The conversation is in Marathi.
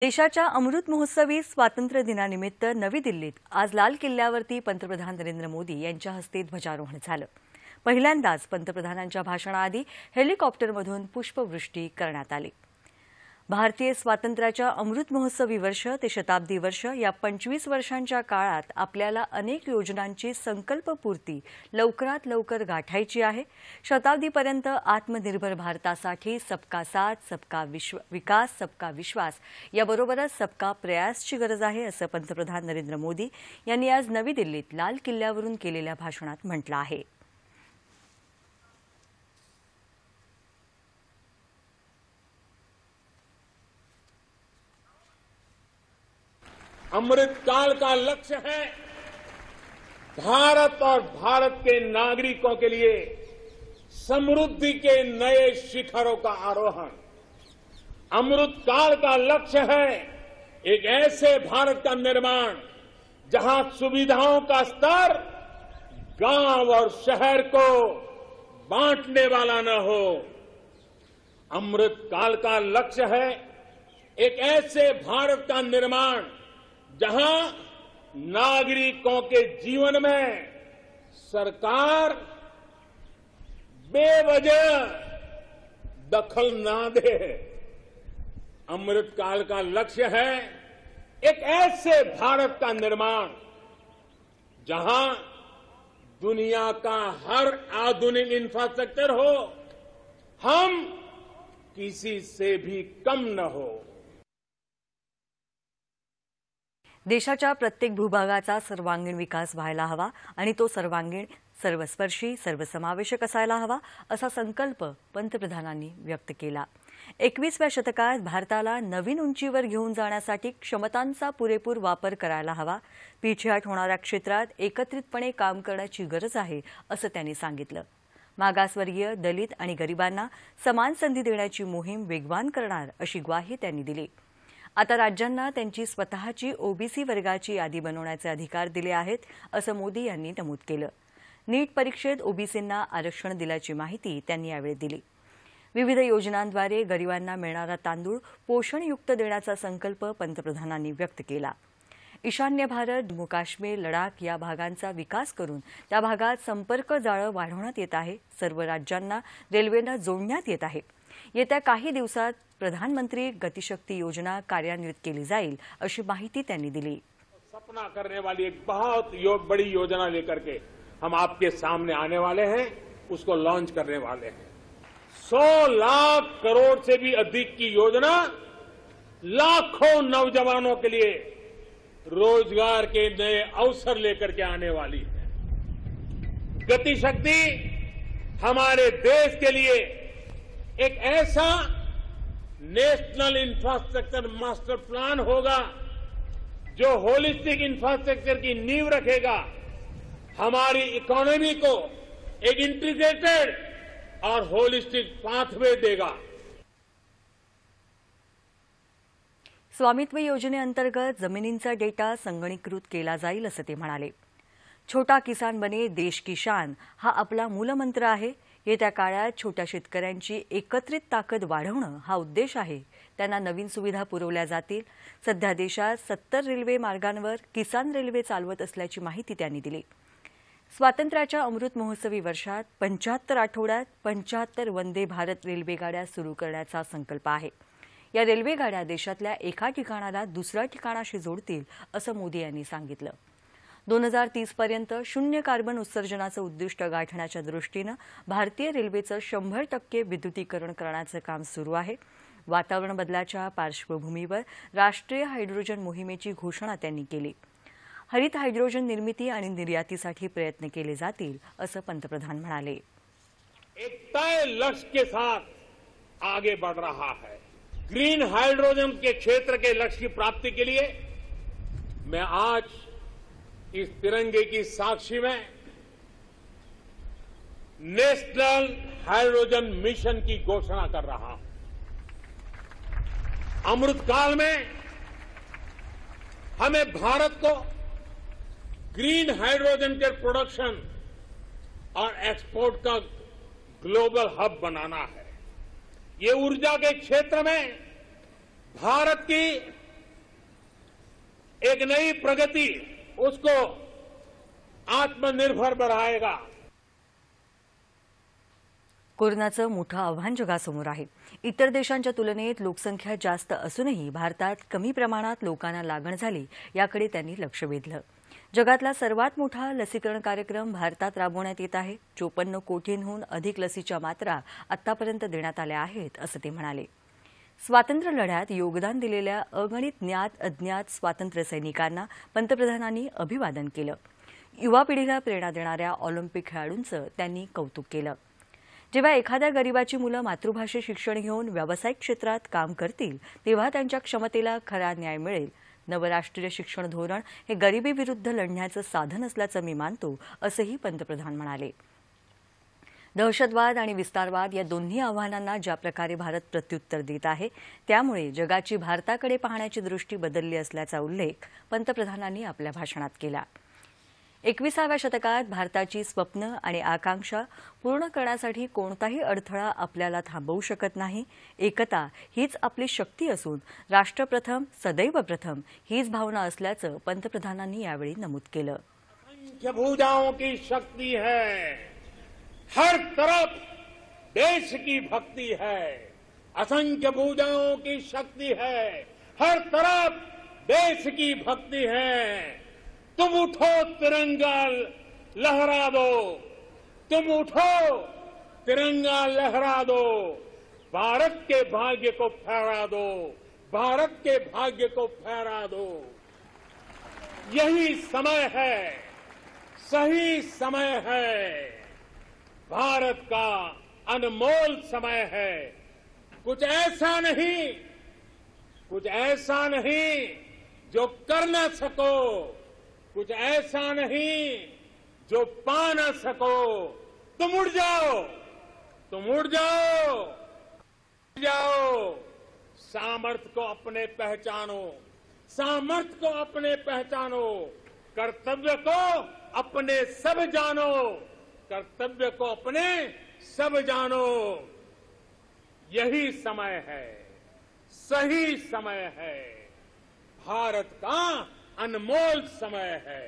देशाच्या अमृत महोत्सवी स्वातंत्र्य दिनानिमित्त नवी दिल्लीत आज लाल किल्ल्यावरती पंतप्रधान नरेंद्र मोदी यांच्या हस्ते ध्वजारोहण झालं। पहिल्यांदाच पंतप्रधानांच्या भाषणाआधी हेलिकॉप्टरमधून पुष्पवृष्टी करण्यात आली। भारतीय स्वातंत्र्याच्या अमृत महोत्सवी वर्ष ते शताब्दी वर्ष या 25 वर्षांच्या काळात आपल्याला अनेक योजनांची संकल्पपूर्ती लवकरात लवकर गाठायची आहे। शताब्दीपर्यंत आत्मनिर्भर भारतासाठी सबका साथ, सबका विकास, सबका विश्वास याबरोबरच सबका प्रयासची गरज आहे असं पंतप्रधान नरेंद्र मोदी यांनी आज नवी दिल्लीत लाल किल्ल्यावरून केलेल्या भाषणात म्हटलं आहे। अमृत काल का लक्ष्य है भारत और भारत के नागरिकों के लिए समृद्धि के नए शिखरों का आरोहण। अमृत काल का लक्ष्य है एक ऐसे भारत का निर्माण जहां सुविधाओं का स्तर गांव और शहर को बांटने वाला न हो। अमृत काल का लक्ष्य है एक ऐसे भारत का निर्माण जहां नागरिकों के जीवन में सरकार बेवजह दखल ना दे। अमृत काल का लक्ष्य है एक ऐसे भारत का निर्माण जहां दुनिया का हर आधुनिक इंफ्रास्ट्रक्चर हो, हम किसी से भी कम न हो। देशाच्या प्रत्येक भूभागाचा सर्वांगीण विकास व्हायला हवा आणि तो सर्वांगीण, सर्वस्पर्शी, सर्वसमावेशक असायला हवा असा संकल्प पंतप्रधानांनी व्यक्त केला। 21व्या शतकात भारताला नवीन उंचीवर घेऊन जाण्यासाठी क्षमतांचा पुरेपूर वापर करायला हवा। पिछेहाट होणाऱ्या क्षेत्रात एकत्रितपणे काम करण्याची गरज आहे असं त्यांनी सांगितलं। मागासवर्गीय, दलित आणि गरिबांना समान संधी देण्याची मोहीम वेगवान करणार अशी ग्वाही त्यांनी दिली। आता राज्यांना त्यांची स्वतःची ओबीसी वर्गाची यादी बनवण्याचे अधिकार दिले आहेत असं मोदी यांनी नमूद केलं। नीट परीक्षेत ओबीसींना आरक्षण दिल्याची माहिती त्यांनी यावेळी दिली। विविध योजनांद्वारे गरिबांना मिळणारा तांदूळ पोषणयुक्त देण्याचा संकल्प पंतप्रधानांनी व्यक्त केला। ईशान्य भारत, जम्मू काश्मीर, लडाख या भागांचा विकास करून त्या भागात संपर्क जाळं वाढवण्यात येत आहे। सर्व राज्यांना रेल्वेनं जोडण्यात येत आहे। येत्या काही दिवसात प्रधानमंत्री गतिशक्ति योजना कार्यान्वित केली जाईल अशी माहिती त्यांनी दिली। सपना करने वाली एक बहुत बड़ी योजना लेकर के हम आपके सामने आने वाले हैं, उसको लॉन्च करने वाले हैं। 100 लाख करोड़ से भी अधिक की योजना लाखों नौजवानों के लिए रोजगार के नए अवसर लेकर के आने वाली है। गतिशक्ति हमारे देश के लिए एक ऐसा नेशनल इंफ्रास्ट्रक्चर मास्टर प्लान होगा जो होलिस्टिक इंफ्रास्ट्रक्चर की नींव रखेगा, हमारी इकोनॉमी को एक इंटीग्रेटेड और होलिस्टिक पाथवे देगा। स्वामित्व योजनेअंतर्गत जमिनींचा डेटा संगणकीकृत केला जाईल असं ते म्हणाले। छोटा किसान बने देश की शान हा आपला मूलमंत्र आहे। येत्या काळात छोट्या शेतकऱ्यांची एकत्रित ताकद वाढवणं हा उद्देश आहे। त्यांना नवीन सुविधा पुरवल्या जातील। सध्या देशात 70 रेल्वे मार्गांवर किसान रेल्वे चालवत असल्याची माहिती त्यांनी दिली। स्वातंत्र्याच्या अमृत महोत्सवी वर्षात 75 आठवड्यात 75 वंदे भारत रेल्वेगाड्या सुरू करण्याचा संकल्प आहे। या रेल्वेगाड्या देशातल्या एका ठिकाणाला दुसऱ्या ठिकाणाशी जोडतील असं मोदी यांनी सांगितलं। 2030 पर्यंत शून्य कार्बन उत्सर्जनाचं उद्दिष्ट गाठण्याच्या दृष्टीनं भारतीय रेल्वेचं 100% विद्युतीकरण करण्याचं काम सुरू आहे। वातावरण बदलाच्या पार्श्वभूमीवर राष्ट्रीय हायड्रोजन मोहिमेची घोषणा त्यांनी केली। हरित हायड्रोजन निर्मिती आणि निर्यातीसाठी प्रयत्न केले जातील असं पंतप्रधान म्हणाले। एक तय लक्ष्य के साथ आगे बढ़ रहा है। ग्रीन हाइड्रोजन के क्षेत्र के लक्ष्य की प्राप्ति के लिए मैं आज इस तिरंगे की साक्षी में नेशनल हाइड्रोजन मिशन की घोषणा कर रहा हूं। अमृतकाल में हमें भारत को ग्रीन हाइड्रोजन के प्रोडक्शन और एक्सपोर्ट का ग्लोबल हब बनाना है। ये ऊर्जा के क्षेत्र में भारत की एक नई प्रगति उसको आत्मनिर्भर बनाएगा। कोरोनाचं मोठं आव्हान जगासमोर आहे। इतर देशांच्या तुलनेत लोकसंख्या जास्त असूनही भारतात कमी प्रमाणात लोकांना लागण झाली याकडे त्यांनी लक्ष वेधलं। जगातला सर्वात मोठा लसीकरण कार्यक्रम भारतात राबवण्यात येत आहे। 54 कोटींहून अधिक लसीच्या मात्रा आतापर्यंत देण्यात आल्या आहेत असं ते म्हणाले। स्वातंत्र्य लढ्यात योगदान दिलेल्या अगणित ज्ञात अज्ञात स्वातंत्र्य सैनिकांना पंतप्रधानांनी अभिवादन केलं। युवा पिढीला प्रेरणा देणाऱ्या ऑलिम्पिक खेळाडूंचं त्यांनी कौतुक केलं। जेव्हा एखाद्या गरीबाची मुलं मातृभाषेत शिक्षण घेऊन व्यावसायिक क्षेत्रात काम करतील तेव्हा त्यांच्या क्षमतेला खरा न्याय मिळेल। नवराष्ट्रीय शिक्षण धोरण हे गरिबीविरुद्ध लढण्याचं साधन असल्याचं मी मानतो असंही पंतप्रधान म्हणाले। दहशतवाद आणि विस्तारवाद या दोन्ही आव्हानांना ज्या प्रकारे भारत प्रत्युत्तर देत आहे त्यामुळे जगाची भारताकडे पाहण्याची दृष्टी बदलली असल्याचा उल्लेख पंतप्रधानांनी आपल्या भाषणात केला। 21व्या शतकात भारताची स्वप्न आणि आकांक्षा पूर्ण करण्यासाठी कोणताही अडथळा आपल्याला थांबवू शकत नाही। एकता हीच आपली शक्ती असून राष्ट्रप्रथम सदैव प्रथम हीच भावना असल्याचं पंतप्रधानांनी यावेळी नमूद केलं। असंख्य भुजाओं की शक्ति है, हर तरफ देश की भक्ति है। असंख्य भुजाओं की शक्ति है, हर तरफ देश की भक्ति है। तुम उठो तिरंगा लहरा दो, तुम उठो तिरंगा लहरा दो, भारत के भाग्य को फहरा दो, भारत के भाग्य को फहरा दो। यही समय है, सही समय है, भारत का अनमोल समय है। कुछ ऐसा नहीं जो कर न सको, कुछ ऐसा नहीं जो पा न सको। तुम उड़ जाओ, तुम उड़ जाओ, उड़ जाओ। सामर्थ्य को अपने पहचानो, सामर्थ्य को अपने पहचानो, कर्तव्य को अपने सब जानो, कर्तव्य को अपने सब जानो। यही समय है, सही समय है, भारत का अनमोल समय है।